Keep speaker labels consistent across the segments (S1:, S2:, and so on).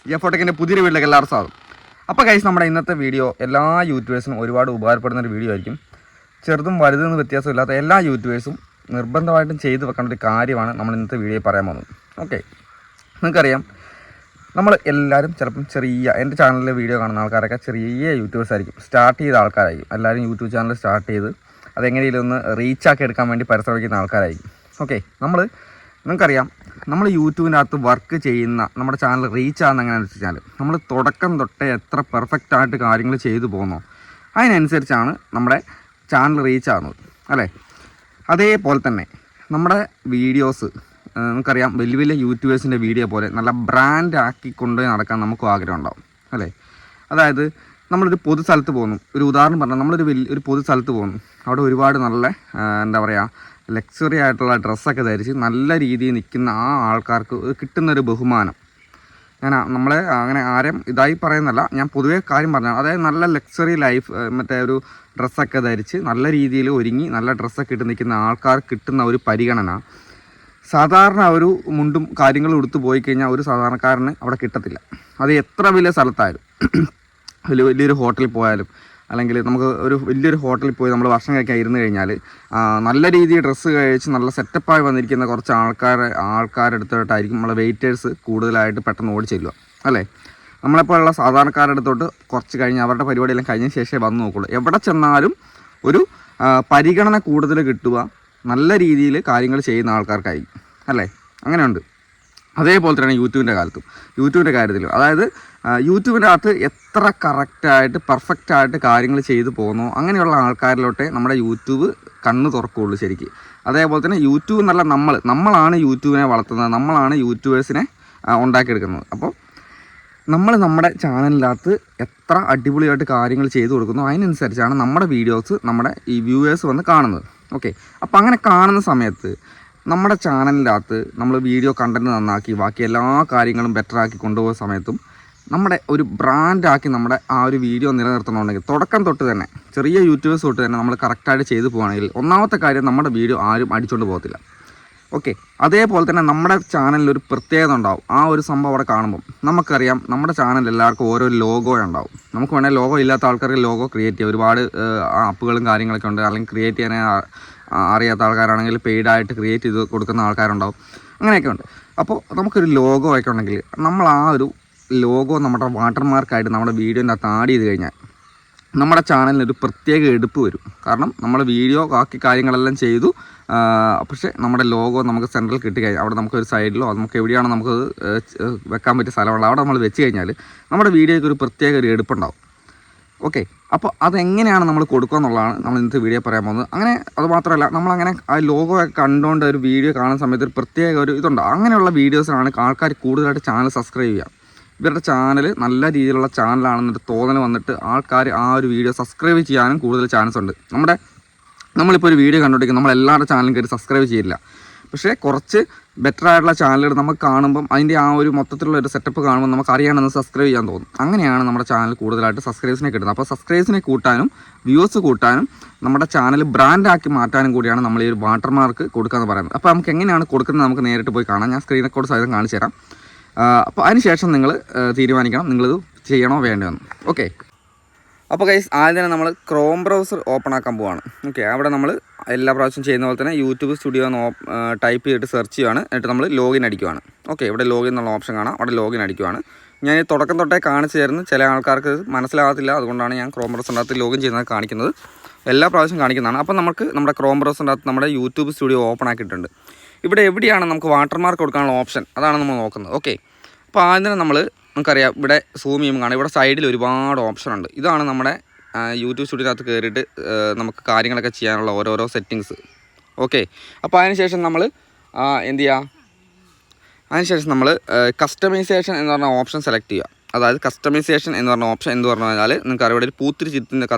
S1: ജിയോഫോട്ടെക്കിൻ്റെ പുതിയൊരു വീട്ടിലേക്ക് എല്ലാവർക്കും സ്വാഗതം. അപ്പോൾ ഗൈസ്, നമ്മുടെ ഇന്നത്തെ വീഡിയോ എല്ലാ യൂട്യൂബേഴ്സിനും ഒരുപാട് ഉപകാരപ്പെടുന്ന ഒരു വീഡിയോ ആയിരിക്കും. ചെറുതും വലുതെന്ന് വ്യത്യാസമില്ലാത്ത എല്ലാ യൂട്യൂബേഴ്സും നിർബന്ധമായിട്ടും ചെയ്തു വെക്കേണ്ട ഒരു കാര്യമാണ് നമ്മൾ ഇന്നത്തെ വീഡിയോ പറയാൻ പോകുന്നത്. ഓക്കെ, നിങ്ങൾക്കറിയാം, നമ്മൾ എല്ലാവരും ചിലപ്പം എൻ്റെ ചാനലിലെ വീഡിയോ കാണുന്ന ആൾക്കാരൊക്കെ ചെറിയ യൂട്യൂബേഴ്സ് ആയിരിക്കും, സ്റ്റാർട്ട് ചെയ്ത ആൾക്കാരായിരിക്കും. എല്ലാവരും യൂട്യൂബ് ചാനൽ സ്റ്റാർട്ട് ചെയ്ത് അതെങ്ങനെയും ഒന്ന് റീച്ചാക്കി എടുക്കാൻ വേണ്ടി പരിശ്രമിക്കുന്ന ആൾക്കാരായിരിക്കും. ഓക്കെ, നിങ്ങൾക്കറിയാം, നമ്മൾ യൂട്യൂബിൻ്റെ അകത്ത് വർക്ക് ചെയ്യുന്ന നമ്മുടെ ചാനൽ റീച്ച് ആകുന്ന എങ്ങനെയാണെന്ന് വെച്ചാൽ നമ്മൾ തുടക്കം തൊട്ടേ എത്ര പെർഫെക്റ്റ് ആയിട്ട് കാര്യങ്ങൾ ചെയ്തു പോകുന്നോ അതിനനുസരിച്ചാണ് നമ്മുടെ ചാനൽ റീച്ച് ആകുന്നത്, അല്ലേ? അതേപോലെ തന്നെ നമ്മുടെ വീഡിയോസ് നമുക്കറിയാം, വലിയ വലിയ യൂട്യൂബേഴ്സിൻ്റെ വീഡിയോ പോലെ നല്ല ബ്രാൻഡ് ആക്കി കൊണ്ടുപോയി നടക്കാൻ നമുക്കും ആഗ്രഹം ഉണ്ടാവും, അല്ലേ? അതായത് നമ്മളൊരു പൊതു സ്ഥലത്ത് പോകുന്നു, ഒരു ഉദാഹരണം പറഞ്ഞാൽ ഒരു പൊതു സ്ഥലത്ത് പോകുന്നു, അവിടെ ഒരുപാട് നല്ല എന്താ പറയുക ലക്സറി ആയിട്ടുള്ള ഡ്രസ്സൊക്കെ ധരിച്ച് നല്ല രീതിയിൽ നിൽക്കുന്ന ആ ആൾക്കാർക്ക് കിട്ടുന്നൊരു ബഹുമാനം. നമ്മളെ അങ്ങനെ ആരും ഇതായി പറയുന്നല്ല, ഞാൻ പൊതുവേ കാര്യം പറഞ്ഞാൽ, അതായത് നല്ല ലക്സറി ലൈഫ് മറ്റേ ഒരു ഡ്രസ്സൊക്കെ ധരിച്ച് നല്ല രീതിയിൽ ഒരുങ്ങി നല്ല ഡ്രസ്സൊക്കെ ഇട്ട് നിൽക്കുന്ന ആൾക്കാർക്ക് കിട്ടുന്ന ഒരു പരിഗണന സാധാരണ ഒരു മുണ്ടും കാര്യങ്ങളും എടുത്തു പോയി കഴിഞ്ഞാൽ ഒരു സാധാരണക്കാരന് അവിടെ കിട്ടത്തില്ല. അത് എത്ര വലിയ സ്ഥലത്തായാലും, വലിയൊരു ഹോട്ടലിൽ പോയാലും, അല്ലെങ്കിൽ നമുക്ക് ഒരു വലിയൊരു ഹോട്ടലിൽ പോയി നമ്മൾ ഭക്ഷണം കഴിക്കാൻ ഇരുന്ന് കഴിഞ്ഞാൽ നല്ല രീതിയിൽ ഡ്രസ്സ് കഴിച്ച് നല്ല സെറ്റപ്പായി വന്നിരിക്കുന്ന കുറച്ച് ആൾക്കാരുടെ അടുത്തോട്ടായിരിക്കും നമ്മളെ വെയിറ്റേഴ്സ് കൂടുതലായിട്ട് പെട്ടെന്ന് ഓടി ചെല്ലുക, അല്ലേ? നമ്മളെപ്പോലുള്ള സാധാരണക്കാരുടെ അടുത്തോട്ട് കുറച്ച് കഴിഞ്ഞ് അവരുടെ പരിപാടിയെല്ലാം കഴിഞ്ഞ ശേഷമേ വന്ന് നോക്കുള്ളൂ. എവിടെ ചെന്നാലും ഒരു പരിഗണന കൂടുതൽ കിട്ടുക നല്ല രീതിയിൽ കാര്യങ്ങൾ ചെയ്യുന്ന ആൾക്കാർക്കായിരിക്കും, അല്ലേ? അങ്ങനെയുണ്ട്. അതേപോലെ തന്നെ യൂട്യൂബിൻ്റെ കാര്യത്തിലും, അതായത് യൂട്യൂബിൻ്റെ അകത്ത് എത്ര കറക്റ്റായിട്ട് പെർഫെക്റ്റായിട്ട് കാര്യങ്ങൾ ചെയ്തു പോകുന്നു അങ്ങനെയുള്ള ആൾക്കാരിലോട്ടേ നമ്മുടെ യൂട്യൂബ് കണ്ണ് തുറക്കുകയുള്ളൂ ശരിക്കും. അതേപോലെ തന്നെ യൂട്യൂബ് എന്നല്ല, നമ്മളാണ് യൂട്യൂബിനെ വളർത്തുന്നത്, നമ്മളാണ് യൂട്യൂബേഴ്സിനെ ഉണ്ടാക്കിയെടുക്കുന്നത്. അപ്പോൾ നമ്മുടെ ചാനലിനകത്ത് എത്ര അടിപൊളിയായിട്ട് കാര്യങ്ങൾ ചെയ്തു കൊടുക്കുന്നു അതിനനുസരിച്ചാണ് നമ്മുടെ വീഡിയോസ് നമ്മുടെ ഈ വ്യൂവേഴ്സ് വന്ന് കാണുന്നത്. ഓക്കെ, അപ്പോൾ അങ്ങനെ കാണുന്ന സമയത്ത് നമ്മുടെ ചാനലിൻ്റെ അകത്ത് നമ്മൾ വീഡിയോ കണ്ടൻറ്റ് നന്നാക്കി ബാക്കി എല്ലാ കാര്യങ്ങളും ബെറ്ററാക്കി കൊണ്ടുപോകുന്ന സമയത്തും നമ്മുടെ ഒരു ബ്രാൻഡാക്കി നമ്മുടെ ആ ഒരു വീഡിയോ നിലനിർത്തണമെന്നുണ്ടെങ്കിൽ തുടക്കം തൊട്ട് തന്നെ ചെറിയ യൂട്യൂബേഴ്സ് തൊട്ട് തന്നെ നമ്മൾ കറക്റ്റായിട്ട് ചെയ്തു പോകുകയാണെങ്കിൽ ഒന്നാമത്തെ കാര്യം, നമ്മുടെ വീഡിയോ ആരും അടിച്ചുകൊണ്ട് പോകത്തില്ല. ഓക്കെ, അതേപോലെ തന്നെ നമ്മുടെ ചാനലിൽ ഒരു പ്രത്യേകത ഉണ്ടാവും. ആ ഒരു സംഭവം അവിടെ കാണുമ്പം നമുക്കറിയാം, നമ്മുടെ ചാനൽ എല്ലാവർക്കും ഓരോ ലോഗോ ഉണ്ടാവും. നമുക്ക് വേണമെങ്കിൽ ലോഗോ ഇല്ലാത്ത ആൾക്കാർക്ക് ലോഗോ ക്രിയേറ്റ് ചെയ്യാം. ഒരുപാട് ആപ്പുകളും കാര്യങ്ങളൊക്കെ ഉണ്ട്. അല്ലെങ്കിൽ ക്രിയേറ്റ് ചെയ്യാൻ അറിയാത്ത ആൾക്കാരാണെങ്കിൽ പെയ്ഡായിട്ട് ക്രിയേറ്റ് ചെയ്ത് കൊടുക്കുന്ന ആൾക്കാരുണ്ടാവും. അങ്ങനെയൊക്കെ ഉണ്ട്. അപ്പോൾ നമുക്കൊരു ലോഗോ ഒക്കെ ഉണ്ടെങ്കിൽ നമ്മൾ ആ ഒരു ലോഗോ നമ്മുടെ വാട്ടർമാർക്കായിട്ട് നമ്മുടെ വീഡിയോൻ്റെ അകത്ത് ആഡ് ചെയ്ത് കഴിഞ്ഞാൽ നമ്മുടെ ചാനലിനൊരു പ്രത്യേക എടുപ്പ് വരും. കാരണം നമ്മൾ വീഡിയോ ബാക്കി കാര്യങ്ങളെല്ലാം ചെയ്തു, പക്ഷേ നമ്മുടെ ലോഗോ നമുക്ക് സെൻട്രൽ കിട്ടിക്കഴിഞ്ഞാൽ അവിടെ നമുക്കൊരു സൈഡിലോ നമുക്ക് എവിടെയാണോ നമുക്ക് വെക്കാൻ പറ്റിയ സ്ഥലമുള്ള അവിടെ നമ്മൾ വെച്ച് കഴിഞ്ഞാൽ നമ്മുടെ വീഡിയോയ്ക്ക് ഒരു പ്രത്യേക ഒരു എടുപ്പുണ്ടാവും. ഓക്കെ, അപ്പോൾ അതെങ്ങനെയാണ് നമ്മൾ കൊടുക്കുക എന്നുള്ളതാണ് നമ്മൾ ഇന്നത്തെ വീഡിയോ പറയാൻ പോകുന്നത്. അങ്ങനെ അത് മാത്രമല്ല, നമ്മളങ്ങനെ ആ ലോഗോ ഒക്കെ കണ്ടുകൊണ്ട് ഒരു വീഡിയോ കാണുന്ന സമയത്ത് ഒരു പ്രത്യേക ഒരു ഇതുണ്ട്. അങ്ങനെയുള്ള വീഡിയോസിനാണ് ആൾക്കാർ കൂടുതലായിട്ട് ചാനൽ സബ്സ്ക്രൈബ് ചെയ്യുക. ഇവരുടെ ചാനൽ നല്ല രീതിയിലുള്ള ചാനലാണെന്നൊരു തോന്നൽ വന്നിട്ട് ആൾക്കാർ ആ ഒരു വീഡിയോ സബ്സ്ക്രൈബ് ചെയ്യാനും കൂടുതൽ ചാൻസ് ഉണ്ട്. നമ്മളിപ്പോൾ ഒരു വീഡിയോ കണ്ടുകൊണ്ടിരിക്കും, നമ്മളെല്ലാവരുടെ ചാനലും കയറി സബ്സ്ക്രൈബ് ചെയ്യില്ല. പക്ഷേ കുറച്ച് ബെറ്റർ ആയിട്ടുള്ള ചാനലുകൾ നമുക്ക് കാണുമ്പം അതിൻ്റെ ആ ഒരു മൊത്തത്തിലുള്ള ഒരു സെറ്റപ്പ് കാണുമ്പോൾ നമുക്ക് അറിയാണെന്ന് സബ്സ്ക്രൈബ് ചെയ്യാൻ തോന്നും. അങ്ങനെയാണ് നമ്മുടെ ചാനൽ കൂടുതലായിട്ട് സബ്സ്ക്രൈബ്സിനെ കിട്ടുന്നത്. അപ്പോൾ സബ്സ്ക്രൈബ്സിനെ കൂട്ടാനും വ്യൂവേഴ്സ് കൂട്ടാനും നമ്മുടെ ചാനൽ ബ്രാൻഡാക്കി മാറ്റാനും കൂടിയാണ് നമ്മൾ ഈ ഒരു വാട്ടർമാർക്ക് കൊടുക്കുകയെന്ന് പറയുന്നത്. അപ്പോൾ നമുക്ക് എങ്ങനെയാണ് കൊടുക്കുന്നത് നമുക്ക് നേരിട്ട് പോയി കാണാം. ഞാൻ സ്ക്രീൻ റെക്കോർഡ് സഹിതം കാണിച്ചു തരാം. അപ്പോൾ അതിനുശേഷം നിങ്ങൾ തീരുമാനിക്കണം നിങ്ങളിത് ചെയ്യണോ വേണ്ടതെന്ന്. ഓക്കെ, അപ്പോൾ ഗൈസ്, ആദ്യം തന്നെ നമ്മൾ ക്രോം ബ്രൗസർ ഓപ്പൺ ആക്കാൻ പോവാണ്. ഓക്കെ, അവിടെ നമ്മൾ എല്ലാ പ്രാവശ്യം ചെയ്യുന്ന പോലെ തന്നെ യൂട്യൂബ് സ്റ്റുഡിയോ എന്ന് ടൈപ്പ് ചെയ്തിട്ട് സെർച്ച് ചെയ്യുകയാണ്. എന്നിട്ട് നമ്മൾ ലോഗിൻ അടിക്കുവാണ്. ഓക്കെ, ഇവിടെ ലോഗിൻ എന്നുള്ള ഓപ്ഷൻ കാണാം, അവിടെ ലോഗിൻ അടിക്കുവാണ്. ഞാൻ തുടക്കം തൊട്ടേ കാണിച്ചു തരുന്നു, ചില ആൾക്കാർക്ക് മനസ്സിലാകത്തില്ല, അതുകൊണ്ടാണ് ഞാൻ ക്രോം ബ്രൗസറിൻ്റെ അകത്ത് ലോഗിൻ ചെയ്യുന്നത് കാണിക്കുന്നത്. എല്ലാ പ്രാവശ്യം കാണിക്കുന്നതാണ്. അപ്പോൾ നമുക്ക് നമ്മുടെ ക്രോം ബ്രൗസറിൻ്റെ അകത്ത് നമ്മുടെ യൂട്യൂബ് സ്റ്റുഡിയോ ഓപ്പൺ ആക്കിയിട്ടുണ്ട്. ഇവിടെ എവിടെയാണ് നമുക്ക് വാട്ടർമാർക്ക് കൊടുക്കാനുള്ള ഓപ്ഷൻ, അതാണ് നമ്മൾ നോക്കുന്നത്. ഓക്കെ, അപ്പോൾ ആദ്യം നമുക്കറിയാം, ഇവിടെ സൂം ചെയ്യുമ്പോൾ കാണാം, ഇവിടെ സൈഡിൽ ഒരുപാട് ഓപ്ഷൻ ഉണ്ട്. ഇതാണ് നമ്മുടെ യൂട്യൂബ് സ്റ്റുഡിയോനകത്ത് കയറിയിട്ട് നമുക്ക് കാര്യങ്ങളൊക്കെ ചെയ്യാനുള്ള ഓരോരോ സെറ്റിങ്സ്. ഓക്കെ, അപ്പോൾ അതിനുശേഷം നമ്മൾ എന്ത് ചെയ്യുക, അതിനുശേഷം നമ്മൾ കസ്റ്റമൈസേഷൻ എന്ന് പറഞ്ഞ ഓപ്ഷൻ സെലക്ട് ചെയ്യുക. അതായത് കസ്റ്റമൈസേഷൻ എന്ന് പറഞ്ഞ ഓപ്ഷൻ എന്ന് പറഞ്ഞു കഴിഞ്ഞാൽ നിങ്ങൾക്ക് ഇവിടെ ഒരു പൂത്തിരി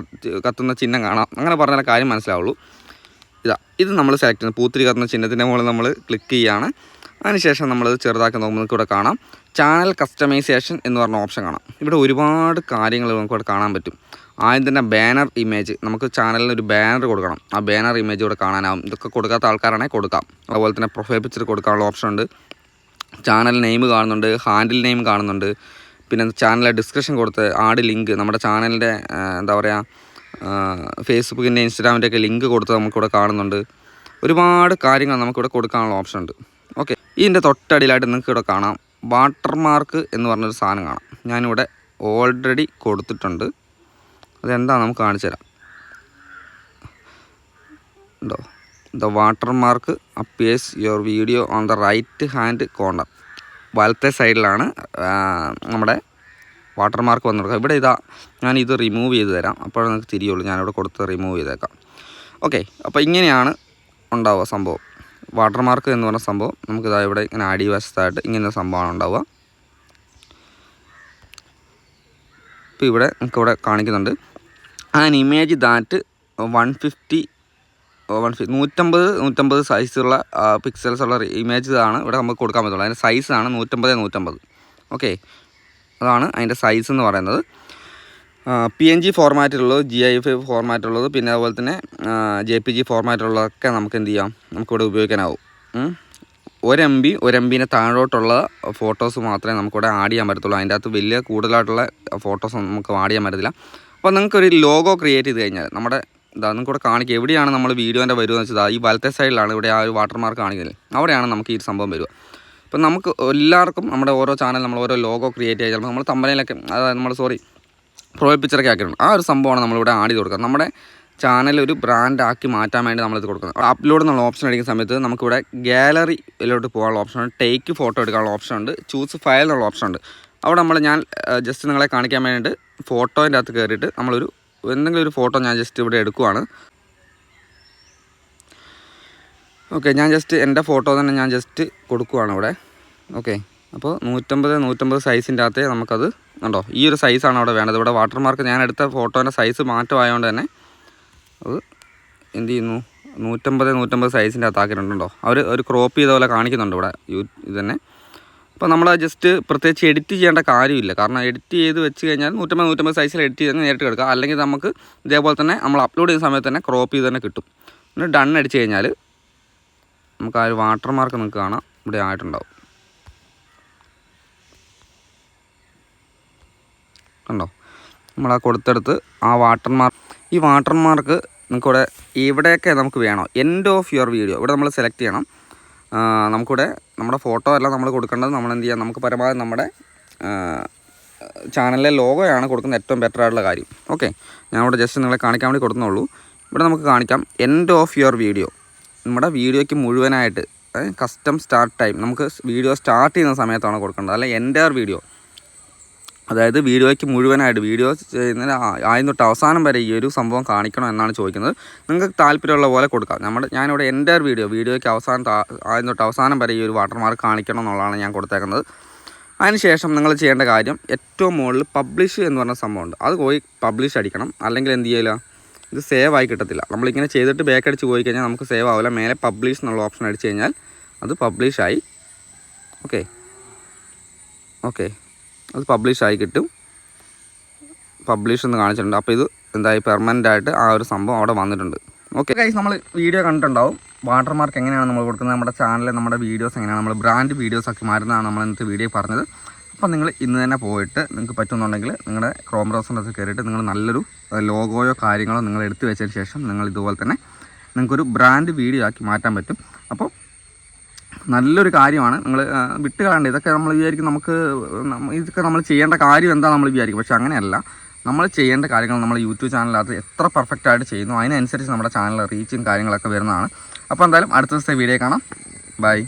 S1: കത്തുന്ന ചിഹ്നം കാണാം. അങ്ങനെ പറഞ്ഞാൽ കാര്യം മനസ്സിലാവുള്ളൂ. ഇത് നമ്മൾ സെലക്ട് ചെയ്യുന്നത് പൂത്തിരി കത്തുന്ന ചിഹ്നത്തിൻ്റെ മുകളിൽ നമ്മൾ ക്ലിക്ക് ചെയ്യുകയാണ്. അതിനുശേഷം നമ്മൾ ചെറുതാക്കി നോക്കുമ്പോൾ നമുക്ക് ഇവിടെ കാണാം ചാനൽ കസ്റ്റമൈസേഷൻ എന്ന് പറഞ്ഞ ഓപ്ഷൻ കാണാം. ഇവിടെ ഒരുപാട് കാര്യങ്ങൾ നമുക്കിവിടെ കാണാൻ പറ്റും. ആദ്യം തന്നെ ബാനർ ഇമേജ്, നമുക്ക് ചാനലിന് ഒരു ബാനർ കൊടുക്കണം. ആ ബാനർ ഇമേജ് ഇവിടെ കാണാനാവും. ഇതൊക്കെ കൊടുക്കാത്ത ആൾക്കാരാണെങ്കിൽ കൊടുക്കാം. അതുപോലെ തന്നെ പ്രൊഫൈൽ പിക്ചർ കൊടുക്കാനുള്ള ഓപ്ഷൻ ഉണ്ട്. ചാനൽ നെയിം കാണുന്നുണ്ട്, ഹാൻഡിൽ നെയിം കാണുന്നുണ്ട്, പിന്നെ ചാനലിലെ ഡിസ്ക്രിപ്ഷൻ കൊടുത്ത് ആഡ് ലിങ്ക്, നമ്മുടെ ചാനലിൻ്റെ എന്താ പറയുക ഫേസ്ബുക്കിൻ്റെ ഇൻസ്റ്റാഗ്രാമിൻ്റെ ഒക്കെ ലിങ്ക് കൊടുത്ത് നമുക്കിവിടെ കാണുന്നുണ്ട്. ഒരുപാട് കാര്യങ്ങൾ നമുക്കിവിടെ കൊടുക്കാനുള്ള ഓപ്ഷൻ ഉണ്ട്. ഓക്കെ, ഇതിൻ്റെ തൊട്ടടിയിലായിട്ട് നിങ്ങൾക്ക് ഇവിടെ കാണാം വാട്ടർമാർക്ക് എന്ന് പറഞ്ഞൊരു സാധനം കാണാം. ഞാനിവിടെ ഓൾറെഡി കൊടുത്തിട്ടുണ്ട്. അതെന്താ നമുക്ക് കാണിച്ചു തരാം. ഉണ്ടോ, the watermark appears your video on the right hand corner. വലത്തെ സൈഡിലാണ് നമ്മുടെ വാട്ടർമാർക്ക് വന്നു കൊടുക്കുക. ഇവിടെ ഇതാ ഞാനിത് റിമൂവ് ചെയ്ത് തരാം, അപ്പോൾ നിങ്ങൾക്ക് തിരിയുള്ളൂ. ഞാനിവിടെ കൊടുത്ത് റിമൂവ് ചെയ്തേക്കാം. ഓക്കെ, അപ്പോൾ ഇങ്ങനെയാണ് ഉണ്ടാവുക സംഭവം. വാട്ടർമാർക്ക് എന്ന് പറഞ്ഞ സംഭവം നമുക്കിതാ ഇവിടെ ഇങ്ങനെ അടിവശത്തായിട്ട് ഇങ്ങനെ സംഭവമാണ് ഉണ്ടാവുക. ഇപ്പോൾ ഇവിടെ നമുക്കിവിടെ കാണിക്കുന്നുണ്ട് ആൻ ഇമേജ് ദാറ്റ് 150 സൈസുള്ള പിക്സൽസ് ഉള്ള ഇമേജ് ആണ് ഇവിടെ നമുക്ക് കൊടുക്കാൻ പറ്റുള്ളൂ. അതിൻ്റെ സൈസാണ് 150. ഓക്കെ, അതാണ് അതിൻ്റെ സൈസ് എന്ന് പറയുന്നത്. PNG ഫോർമാറ്റിലുള്ളത്, GIF ഫോർമാറ്റുള്ളത്, പിന്നെ അതുപോലെ തന്നെ JPG ഫോർമാറ്റുള്ളതൊക്കെ നമുക്ക് എന്ത് ചെയ്യാം, നമുക്കിവിടെ ഉപയോഗിക്കാനാവും. 1 MB താഴോട്ടുള്ള ഫോട്ടോസ് മാത്രമേ നമുക്കിവിടെ ആഡ് ചെയ്യാൻ പറ്റത്തുള്ളൂ. അതിൻ്റെ അകത്ത് വലിയ കൂടുതലായിട്ടുള്ള ഫോട്ടോസ് നമുക്ക് ആഡ് ചെയ്യാൻ പറ്റത്തില്ല. അപ്പോൾ നിങ്ങൾക്കൊരു ലോഗോ ക്രിയേറ്റ് ചെയ്ത് കഴിഞ്ഞാൽ നമ്മുടെ നിങ്ങൾക്കിവിടെ കാണിക്കുക എവിടെയാണ് നമ്മൾ വീഡിയോൻ്റെ വരുമെന്ന് വെച്ചാൽ ഈ വലത്തെ സൈഡിലാണ് ഇവിടെ ആ ഒരു വാട്ടർമാർക്ക് കാണിക്കുന്നത്. അവിടെയാണ് നമുക്ക് ഈ സംഭവം വരിക. അപ്പോൾ നമുക്ക് എല്ലാവർക്കും നമ്മുടെ ഓരോ ചാനൽ നമ്മൾ ഓരോ ലോഗോ ക്രിയേറ്റ് ചെയ്യാൻ ചിലപ്പോൾ നമ്മൾ തമ്പനയിലൊക്കെ പ്രൊഫൈൽ പിക്ചറൊക്കെ ആക്കിയിട്ടുണ്ട്. ആ ഒരു സംഭവമാണ് നമ്മളിവിടെ ആഡ് ചെയ്ത് കൊടുക്കുക. നമ്മുടെ ചാനൽ ഒരു ബ്രാൻഡാക്കി മാറ്റാൻ വേണ്ടി നമ്മളിത് കൊടുക്കുന്നത്. അപ്ലോഡ് എന്നുള്ള ഓപ്ഷൻ അടിക്കുന്ന സമയത്ത് നമുക്കിവിടെ ഗാലറിയിലോട്ട് പോകാനുള്ള ഓപ്ഷനുണ്ട്, ടേക്ക് ഫോട്ടോ എടുക്കാനുള്ള ഓപ്ഷനുണ്ട്, ചൂസ് ഫയൽ എന്നുള്ള ഓപ്ഷനുണ്ട്. അവിടെ ഞാൻ ജസ്റ്റ് നിങ്ങളെ കാണിക്കാൻ വേണ്ടിയിട്ട് ഫോട്ടോൻ്റെ അകത്ത് കയറിയിട്ട് നമ്മളൊരു എന്തെങ്കിലും ഒരു ഫോട്ടോ ഞാൻ ജസ്റ്റ് ഇവിടെ എടുക്കുവാണ്. ഓക്കെ, ഞാൻ ജസ്റ്റ് എൻ്റെ ഫോട്ടോ തന്നെ ഞാൻ ജസ്റ്റ് കൊടുക്കുവാണ് ഇവിടെ. ഓക്കെ, അപ്പോൾ 150 സൈസിൻ്റെ അകത്തേ നമുക്കത് ഉണ്ടോ, ഈ ഒരു സൈസാണ് അവിടെ വേണ്ടത്. ഇവിടെ വാട്ടർമാർക്ക് ഞാൻ എടുത്ത ഫോട്ടോൻ്റെ സൈസ് മാറ്റമായതുകൊണ്ട് തന്നെ അത് എന്ത് ചെയ്യുന്നു, 150 സൈസിൻ്റെ അകത്താക്കിയിട്ടുണ്ടോ. അവർ ഒരു ക്രോപ്പ് ചെയ്ത പോലെ കാണിക്കുന്നുണ്ട് ഇവിടെ ഇത് തന്നെ. അപ്പോൾ നമ്മൾ ജസ്റ്റ് പ്രത്യേകിച്ച് എഡിറ്റ് ചെയ്യേണ്ട കാര്യമില്ല. കാരണം എഡിറ്റ് ചെയ്ത് വെച്ച് കഴിഞ്ഞാൽ 150 സൈസിൽ എഡിറ്റ് ചെയ്ത് നേരിട്ട് എടുക്കാം. അല്ലെങ്കിൽ നമുക്ക് ഇതേപോലെ തന്നെ നമ്മൾ അപ്ലോഡ് ചെയ്യുന്ന സമയത്ത് തന്നെ ക്രോപ്പ് ചെയ്ത് തന്നെ കിട്ടും. പിന്നെ ഡൺ അടിച്ച് കഴിഞ്ഞാൽ നമുക്ക് ആ ഒരു വാട്ടർമാർക്ക് നിങ്ങൾക്ക് കാണാം ഇവിടെ ആയിട്ടുണ്ടാവും. കണ്ടോ, നമ്മളാ കൊടുത്തെടുത്ത് ആ ഈ വാട്ടർമാർക്ക് നമുക്കിവിടെ ഇവിടെയൊക്കെ നമുക്ക് വേണോ എൻഡ് ഓഫ് യുവർ വീഡിയോ ഇവിടെ നമ്മൾ സെലക്ട് ചെയ്യണം. നമുക്കിവിടെ നമ്മുടെ ഫോട്ടോ എല്ലാം നമ്മൾ കൊടുക്കേണ്ടത് നമ്മൾ എന്ത് ചെയ്യാം, നമുക്ക് പരമാവധി നമ്മുടെ ചാനലിലെ ലോഗോയാണ് കൊടുക്കുന്നത് ഏറ്റവും ബെറ്റർ ആയിട്ടുള്ള കാര്യം. ഓക്കെ, ഞാൻ ഇവിടെ ജസ്റ്റ് നിങ്ങളെ കാണിക്കാൻ വേണ്ടി കൊടുക്കുന്നുള്ളൂ. ഇവിടെ നമുക്ക് കാണിക്കാം എൻഡ് ഓഫ് യുവർ വീഡിയോ. നമ്മുടെ വീഡിയോയ്ക്ക് മുഴുവനായിട്ട് കസ്റ്റം സ്റ്റാർട്ട് ടൈം നമുക്ക് വീഡിയോ സ്റ്റാർട്ട് ചെയ്യുന്ന സമയത്താണ് കൊടുക്കേണ്ടത്, അല്ല എൻ്റയർ വീഡിയോ. അതായത് വീഡിയോയ്ക്ക് മുഴുവനായിട്ട് വീഡിയോ ചെയ്യുന്നതിന് ആദ്യം തൊട്ട് അവസാനം വരെ ഈ ഒരു സംഭവം കാണിക്കണം എന്നാണ് ചോദിക്കുന്നത്. നിങ്ങൾക്ക് താല്പര്യമുള്ള പോലെ കൊടുക്കാം. ഞാനിവിടെ എൻ്റയർ വീഡിയോയ്ക്ക് ആദ്യം തൊട്ട് അവസാനം വരെ ഈ ഒരു വാട്ടർമാർക്ക് കാണിക്കണം എന്നുള്ളതാണ് ഞാൻ കൊടുത്തേക്കുന്നത്. അതിനുശേഷം നിങ്ങൾ ചെയ്യേണ്ട കാര്യം ഏറ്റവും മുകളിൽ പബ്ലിഷ് എന്ന് പറഞ്ഞ സംഭവമുണ്ട്, അത് പോയി പബ്ലിഷ് അടിക്കണം. അല്ലെങ്കിൽ എന്ത് ചെയ്യില്ല, ഇത് സേവ് ആയി കിട്ടത്തില്ല. നമ്മളിങ്ങനെ ചെയ്തിട്ട് ബാക്ക് അടിച്ച് പോയി കഴിഞ്ഞാൽ നമുക്ക് സേവ് ആവില്ല. മേലെ പബ്ലിഷ് എന്നുള്ള ഓപ്ഷൻ അടിച്ച് കഴിഞ്ഞാൽ അത് പബ്ലിഷായി. ഓക്കെ, അത് പബ്ലിഷായി കിട്ടും. പബ്ലിഷ് എന്ന് കാണിച്ചിട്ടുണ്ട്. അപ്പോൾ ഇത് എന്തായി പെർമനൻ്റ് ആയിട്ട് ആ ഒരു സംഭവം അവിടെ വന്നിട്ടുണ്ട്. ഓക്കെ ഗൈസ്, നമ്മൾ വീഡിയോ കണ്ടിട്ടുണ്ടാവും വാട്ടർമാർക്ക് എങ്ങനെയാണ് നമ്മൾ കൊടുക്കുന്നത്. നമ്മുടെ ചാനലിൽ നമ്മുടെ വീഡിയോസ് എങ്ങനെയാണ് നമ്മൾ ബ്രാൻഡ് വീഡിയോസാക്കി മാറുന്നതാണ് നമ്മൾ ഇന്നത്തെ വീഡിയോ പറഞ്ഞത്. അപ്പോൾ നിങ്ങൾ ഇന്ന് തന്നെ പോയിട്ട് നിങ്ങൾക്ക് പറ്റുന്നുണ്ടെങ്കിൽ നിങ്ങളുടെ ക്രോം ബ്രൗസറിനകത്ത് കയറിയിട്ട് നിങ്ങൾ നല്ലൊരു ലോഗോയോ കാര്യങ്ങളോ നിങ്ങൾ എടുത്തു വെച്ചതിന് ശേഷം നിങ്ങൾ ഇതുപോലെ തന്നെ നിങ്ങൾക്കൊരു ബ്രാൻഡ് വീഡിയോ ആക്കി മാറ്റാൻ പറ്റും. അപ്പോൾ നല്ലൊരു കാര്യമാണ്. നിങ്ങൾ വിട്ട് കളയേണ്ട ഇതൊക്കെ നമ്മൾ വിചാരിക്കും ഇതൊക്കെ നമ്മൾ ചെയ്യേണ്ട കാര്യം എന്താ നമ്മൾ വിചാരിക്കും. പക്ഷേ അങ്ങനെയല്ല, നമ്മൾ ചെയ്യേണ്ട കാര്യങ്ങൾ നമ്മൾ യൂട്യൂബ് ചാനലിനകത്ത് എത്ര പെർഫെക്റ്റായിട്ട് ചെയ്യുന്നു അതിനനുസരിച്ച് നമ്മുടെ ചാനലിൽ റീച്ചും കാര്യങ്ങളൊക്കെ വരുന്നതാണ്. അപ്പോൾ എന്തായാലും അടുത്ത ദിവസത്തെ വീഡിയോ കാണാം. ബൈ.